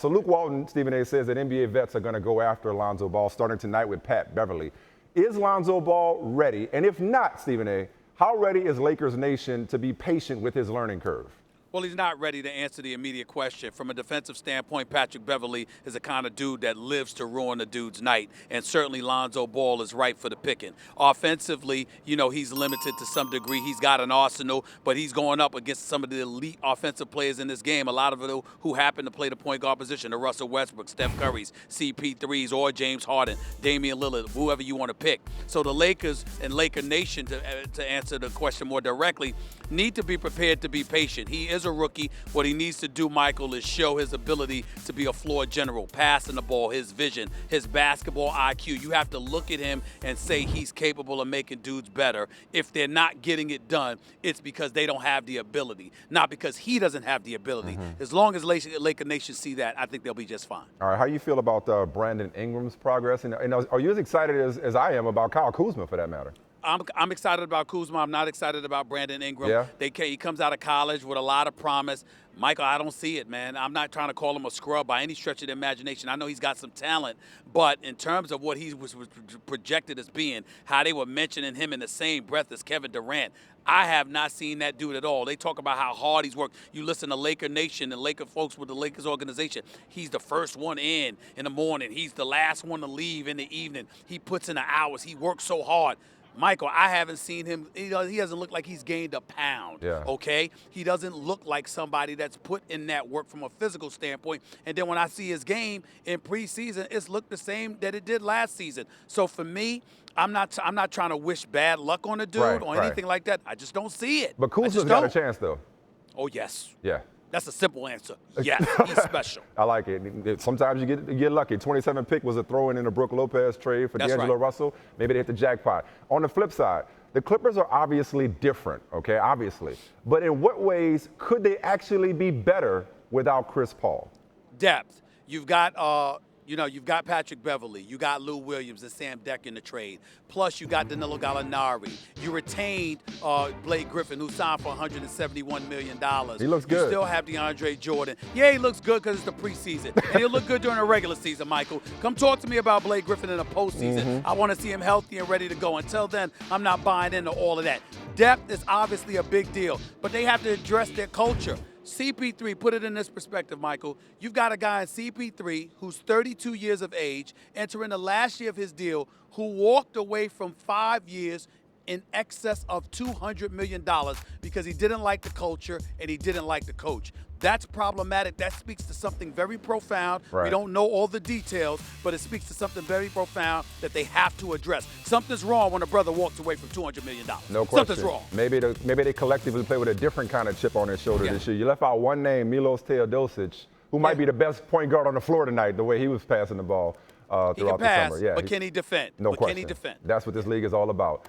So Luke Walton, Stephen A. says that NBA vets are going to go after Lonzo Ball starting tonight with Pat Beverly. Is Lonzo Ball ready? And if not, Stephen A., how ready is Lakers Nation to be patient with his learning curve? Well, he's not ready to answer the immediate question. From a defensive standpoint, Patrick Beverly is the kind of dude that lives to ruin a dude's night, and certainly Lonzo Ball is ripe for the picking. Offensively, he's limited to some degree. He's got an arsenal, but he's going up against some of the elite offensive players in this game, a lot of it who happen to play the point guard position, the Russell Westbrook, Steph Curry's, CP3s, or James Harden, Damian Lillard, whoever you want to pick. So the Lakers and Laker Nation, to answer the question more directly, need to be prepared to be patient. He is a rookie. What he needs to do, Michael, is show his ability to be a floor general, passing the ball, his vision, his basketball IQ. You have to look at him and say he's capable of making dudes better. If they're not getting it done, it's because they don't have the ability, not because he doesn't have the ability. As long as Laker Nation see that, I think they'll be just fine. All right, how you feel about Brandon Ingram's progress? And are you as excited as I am about Kyle Kuzma, for that matter? I'm excited about Kuzma. I'm not excited about Brandon Ingram. Yeah. He comes out of college with a lot of promise. Michael, I don't see it, man. I'm not trying to call him a scrub by any stretch of the imagination. I know he's got some talent, but in terms of what he was projected as being, how they were mentioning him in the same breath as Kevin Durant, I have not seen that dude at all. They talk about how hard he's worked. You listen to Laker Nation and Laker folks with the Lakers organization. He's the first one in the morning. He's the last one to leave in the evening. He puts in the hours. He works so hard. Michael, I haven't seen him. He doesn't look like he's gained a pound, okay? He doesn't look like somebody that's put in that work from a physical standpoint. And then when I see his game in preseason, it's looked the same that it did last season. So for me, I'm not trying to wish bad luck on a dude or anything like that. I just don't see it. But Kuzma's got a chance, though. Oh, yes. Yeah. That's a simple answer. Yes, he's special. I like it. Sometimes you get lucky. 27 pick was a throw-in in the Brook Lopez trade for D'Angelo Russell. Maybe they hit the jackpot. On the flip side, the Clippers are obviously different, okay, obviously. But in what ways could they actually be better without Chris Paul? Depth. You've got you've got Patrick Beverly, you got Lou Williams and Sam Deck in the trade. Plus, you got Danilo Gallinari. You retained Blake Griffin, who signed for $171 million. He looks good. You still have DeAndre Jordan. Yeah, he looks good because it's the preseason. And he'll look good during the regular season, Michael. Come talk to me about Blake Griffin in the postseason. I want to see him healthy and ready to go. Until then, I'm not buying into all of that. Depth is obviously a big deal, but they have to address their culture. CP3, put it in this perspective, Michael. You've got a guy in CP3 who's 32 years of age, entering the last year of his deal, who walked away from 5 years in excess of $200 million because he didn't like the culture and he didn't like the coach. That's problematic. That speaks to something very profound. We don't know all the details, but it speaks to something very profound that they have to address. Something's wrong when a brother walks away from $200 million. No question. Something's wrong. Maybe they collectively play with a different kind of chip on their shoulder this year. You left out one name, Milos Teodosic, who might be the best point guard on the floor tonight, the way he was passing the ball throughout the summer. But can he defend? No question. Can he defend? That's what this league is all about.